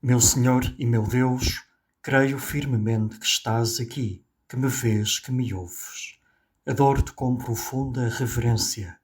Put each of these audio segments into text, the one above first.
Meu Senhor e meu Deus, creio firmemente que estás aqui, que me vês, que me ouves. Adoro-te com profunda reverência.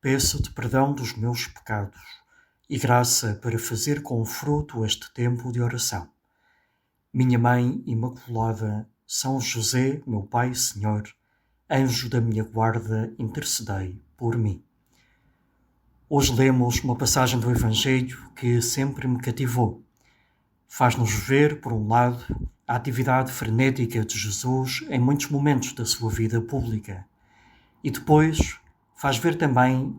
Peço-te perdão dos meus pecados e graça para fazer com fruto este tempo de oração. Minha Mãe Imaculada, São José, meu Pai e Senhor, anjo da minha guarda, intercedei por mim. Hoje lemos uma passagem do Evangelho que sempre me cativou. Faz-nos ver, por um lado, a atividade frenética de Jesus em muitos momentos da sua vida pública. E depois faz ver também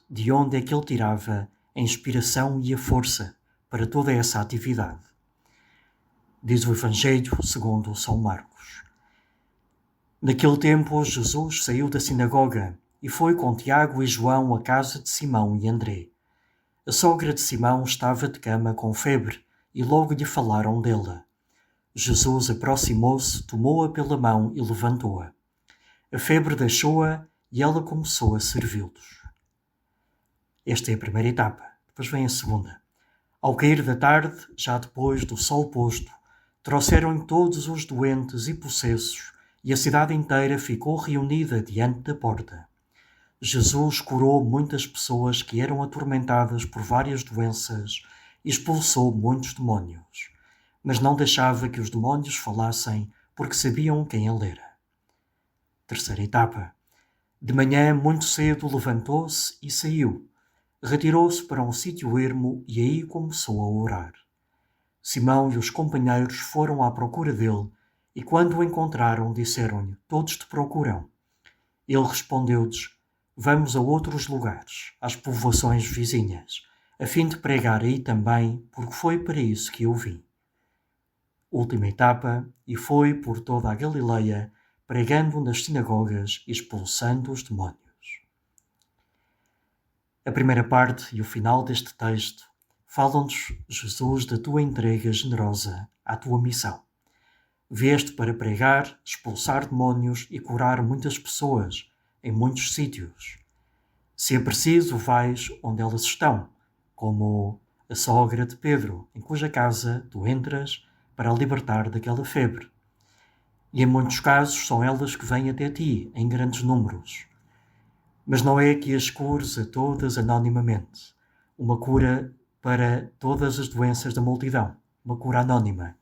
de onde é que ele tirava a inspiração e a força para toda essa atividade. Diz o Evangelho segundo São Marcos. Naquele tempo, Jesus saiu da sinagoga e foi com Tiago e João à casa de Simão e André. A sogra de Simão estava de cama com febre e logo lhe falaram dela. Jesus aproximou-se, tomou-a pela mão e levantou-a. A febre deixou-a e ela começou a servi-los. Esta é a primeira etapa. Depois vem a segunda. Ao cair da tarde, já depois do sol posto, trouxeram todos os doentes e possessos e a cidade inteira ficou reunida diante da porta. Jesus curou muitas pessoas que eram atormentadas por várias doenças e expulsou muitos demónios, mas não deixava que os demónios falassem, porque sabiam quem ele era. Terceira etapa. De manhã, muito cedo, levantou-se e saiu. Retirou-se para um sítio ermo e aí começou a orar. Simão e os companheiros foram à procura dele e, quando o encontraram, disseram-lhe: "Todos te procuram." Ele respondeu-lhes: "Vamos a outros lugares, às povoações vizinhas, a fim de pregar aí também, porque foi para isso que eu vim." Última etapa, e foi por toda a Galileia, pregando nas sinagogas e expulsando os demónios. A primeira parte e o final deste texto falam-nos, Jesus, da tua entrega generosa à tua missão. Vieste para pregar, expulsar demónios e curar muitas pessoas em muitos sítios. Se é preciso, vais onde elas estão, como a sogra de Pedro, em cuja casa tu entras para a libertar daquela febre. E em muitos casos são elas que vêm até ti, em grandes números. Mas não é que as cures a todas anonimamente. Uma cura para todas as doenças da multidão. Uma cura anónima.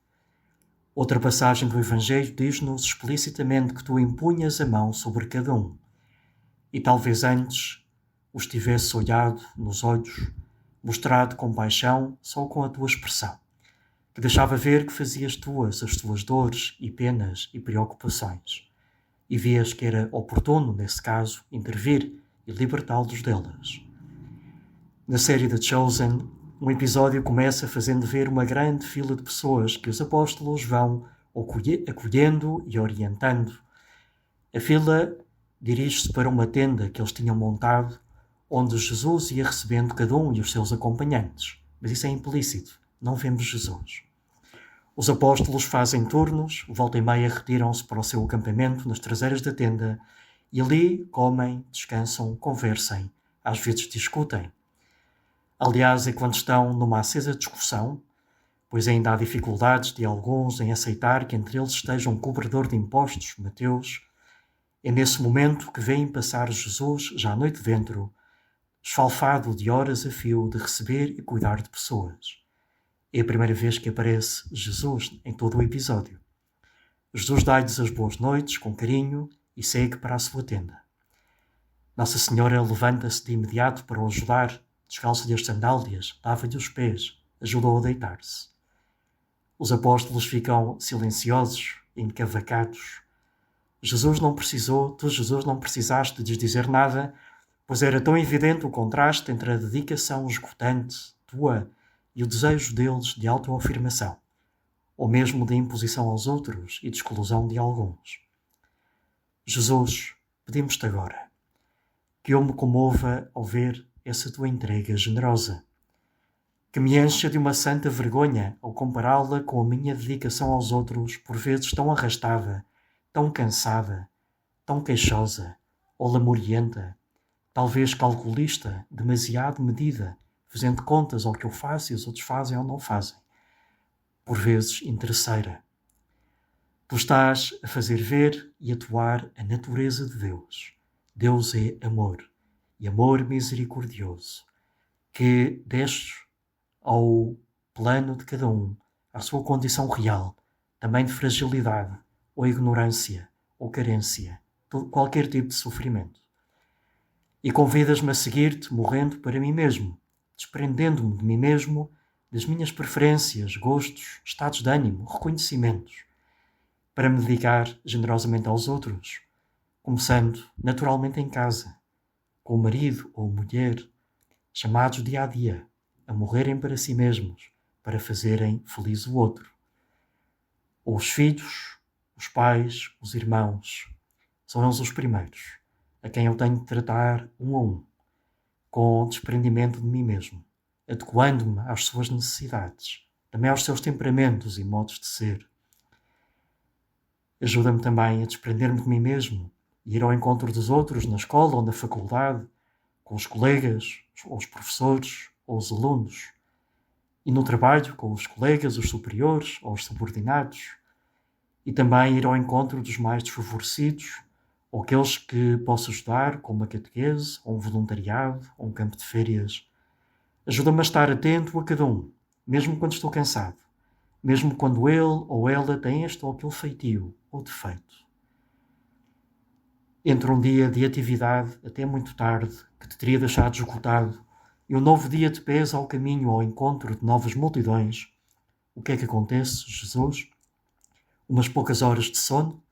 Outra passagem do Evangelho diz-nos explicitamente que tu impunhas a mão sobre cada um. E talvez antes os tivesse olhado nos olhos, mostrado compaixão só com a tua expressão, que deixava ver que fazias tuas as tuas dores e penas e preocupações, e vias que era oportuno, nesse caso, intervir e libertá-los delas. Na série The Chosen, um episódio começa fazendo ver uma grande fila de pessoas que os apóstolos vão acolhendo e orientando. A fila dirige-se para uma tenda que eles tinham montado, onde Jesus ia recebendo cada um e os seus acompanhantes. Mas isso é implícito, não vemos Jesus. Os apóstolos fazem turnos, volta e meia retiram-se para o seu acampamento nas traseiras da tenda e ali comem, descansam, conversam, às vezes discutem. Aliás, é quando estão numa acesa discussão, pois ainda há dificuldades de alguns em aceitar que entre eles esteja um cobrador de impostos, Mateus, é nesse momento que veem passar Jesus, já à noite dentro, esfalfado de horas a fio de receber e cuidar de pessoas. É a primeira vez que aparece Jesus em todo o episódio. Jesus dá-lhes as boas noites com carinho e segue para a sua tenda. Nossa Senhora levanta-se de imediato para o ajudar, descalça-lhe as sandálias, lava-lhe os pés, ajuda-o a deitar-se. Os apóstolos ficam silenciosos, encavacados. Jesus não precisaste de lhes dizer nada, pois era tão evidente o contraste entre a dedicação esgotante tua e o desejo deles de autoafirmação, ou mesmo de imposição aos outros e de exclusão de alguns. Jesus, pedimos-te agora que eu me comova ao ver essa tua entrega generosa, que me encha de uma santa vergonha ao compará-la com a minha dedicação aos outros, por vezes tão arrastada, tão cansada, tão queixosa ou lamurienta, talvez calculista, demasiado medida, fazendo contas ao que eu faço e os outros fazem ou não fazem. por vezes interesseira. Tu estás a fazer ver e atuar a natureza de Deus. Deus é amor, e amor misericordioso, que desce ao plano de cada um, à sua condição real, também de fragilidade, ou ignorância, ou carência, qualquer tipo de sofrimento. E convidas-me a seguir-te morrendo para mim mesmo, desprendendo-me de mim mesmo, das minhas preferências, gostos, estados de ânimo, reconhecimentos, para me dedicar generosamente aos outros, começando naturalmente em casa, com o marido ou mulher, chamados dia a dia a morrerem para si mesmos, para fazerem feliz o outro. Ou os filhos, os pais, os irmãos, são eles os primeiros, a quem eu tenho de tratar um a um, com desprendimento de mim mesmo, adequando-me às suas necessidades, também aos seus temperamentos e modos de ser. Ajuda-me também a desprender-me de mim mesmo e ir ao encontro dos outros na escola ou na faculdade, com os colegas, ou os professores, ou os alunos. E no trabalho, com os colegas, os superiores ou os subordinados. E também ir ao encontro dos mais desfavorecidos, ou aqueles que posso ajudar, com uma catequese, ou um voluntariado, ou um campo de férias. Ajuda-me a estar atento a cada um, mesmo quando estou cansado, mesmo quando ele ou ela tem este ou aquele feitio ou defeito. Entre um dia de atividade até muito tarde, que te teria deixado esgotado, e um novo dia de pesa ao caminho ao encontro de novas multidões, o que é que acontece, Jesus? Umas poucas horas de sono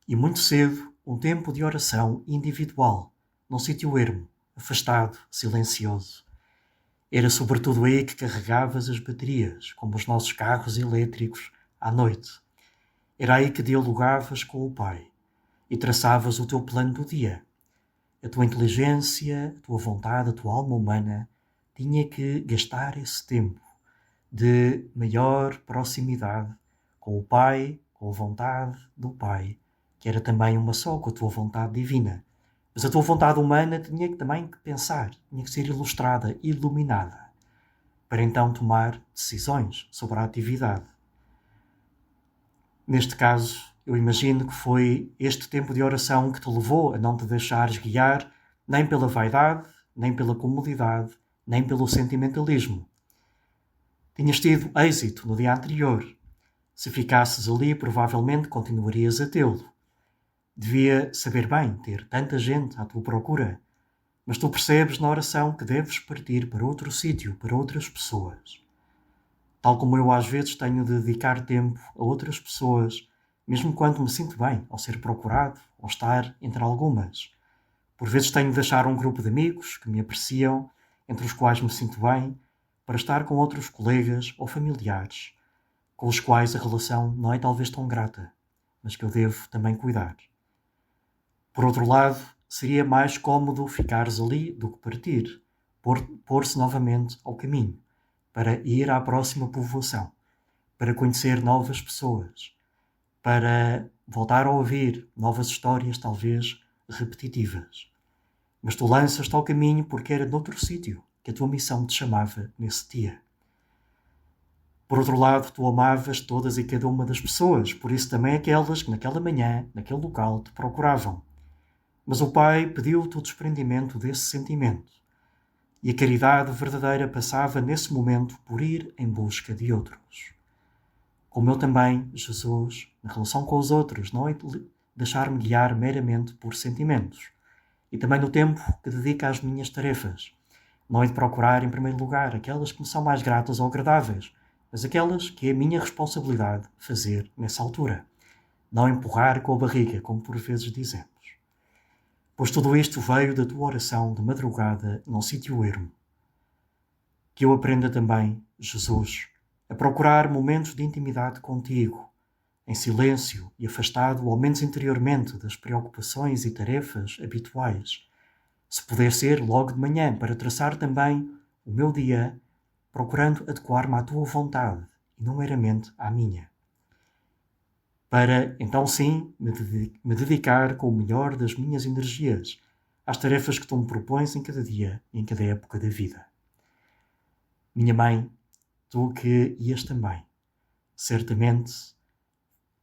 e muito cedo um tempo de oração individual, num sítio ermo, afastado, silencioso. Era sobretudo aí que carregavas as baterias, como os nossos carros elétricos, à noite. Era aí que dialogavas com o Pai e traçavas o teu plano do dia. A tua inteligência, a tua vontade, a tua alma humana tinha que gastar esse tempo de maior proximidade com o Pai, com a vontade do Pai, que era também uma só com a tua vontade divina. Mas a tua vontade humana tinha também que pensar, tinha que ser ilustrada, iluminada, para então tomar decisões sobre a atividade. Neste caso, eu imagino que foi este tempo de oração que te levou a não te deixares guiar nem pela vaidade, nem pela comodidade, nem pelo sentimentalismo. Tinhas tido êxito no dia anterior. Se ficasses ali, provavelmente continuarias a tê-lo. Devia saber bem ter tanta gente à tua procura, mas tu percebes na oração que deves partir para outro sítio, para outras pessoas. Tal como eu às vezes tenho de dedicar tempo a outras pessoas, mesmo quando me sinto bem ao ser procurado ou estar entre algumas. Por vezes tenho de deixar um grupo de amigos que me apreciam, entre os quais me sinto bem, para estar com outros colegas ou familiares, com os quais a relação não é talvez tão grata, mas que eu devo também cuidar. Por outro lado, seria mais cômodo ficares ali do que partir, pôr-se novamente ao caminho, para ir à próxima povoação, para conhecer novas pessoas, para voltar a ouvir novas histórias, talvez repetitivas. Mas tu lanças-te ao caminho porque era noutro sítio que a tua missão te chamava nesse dia. Por outro lado, tu amavas todas e cada uma das pessoas, por isso também aquelas que naquela manhã, naquele local, te procuravam. Mas o Pai pediu-te o desprendimento desse sentimento. E a caridade verdadeira passava nesse momento por ir em busca de outros. Como eu também, Jesus, na relação com os outros, não é deixar-me guiar meramente por sentimentos. E também no tempo que dedico às minhas tarefas. Não é de procurar, em primeiro lugar, aquelas que me são mais gratas ou agradáveis, mas aquelas que é a minha responsabilidade fazer nessa altura. Não empurrar com a barriga, como por vezes dizemos. Pois tudo isto veio da tua oração de madrugada num sítio ermo. Que eu aprenda também, Jesus, a procurar momentos de intimidade contigo, em silêncio e afastado, ao menos interiormente, das preocupações e tarefas habituais. Se puder ser, logo de manhã, para traçar também o meu dia, procurando adequar-me à tua vontade e não meramente à minha. Para, então sim, me dedicar com o melhor das minhas energias às tarefas que tu me propões em cada dia e em cada época da vida. Minha mãe, tu que ias também, certamente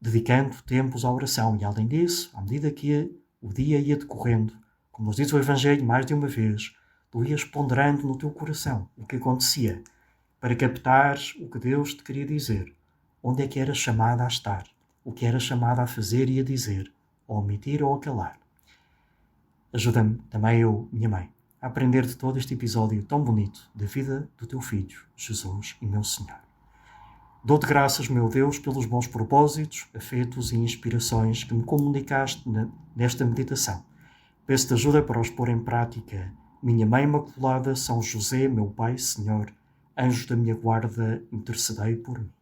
dedicando tempos à oração. E além disso, à medida que o dia ia decorrendo, como nos diz o Evangelho mais de uma vez, tu ias ponderando no teu coração o que acontecia, para captares o que Deus te queria dizer, onde é que era chamada a estar, o que era chamada a fazer e a dizer, a omitir ou a calar. Ajuda-me também eu, minha mãe, a aprender de todo este episódio tão bonito da vida do teu Filho, Jesus e meu Senhor. Dou-te graças, meu Deus, pelos bons propósitos, afetos e inspirações que me comunicaste nesta meditação. Peço-te ajuda para os pôr em prática. Minha Mãe Imaculada, São José, meu Pai, Senhor, anjos da minha guarda, intercedei por mim.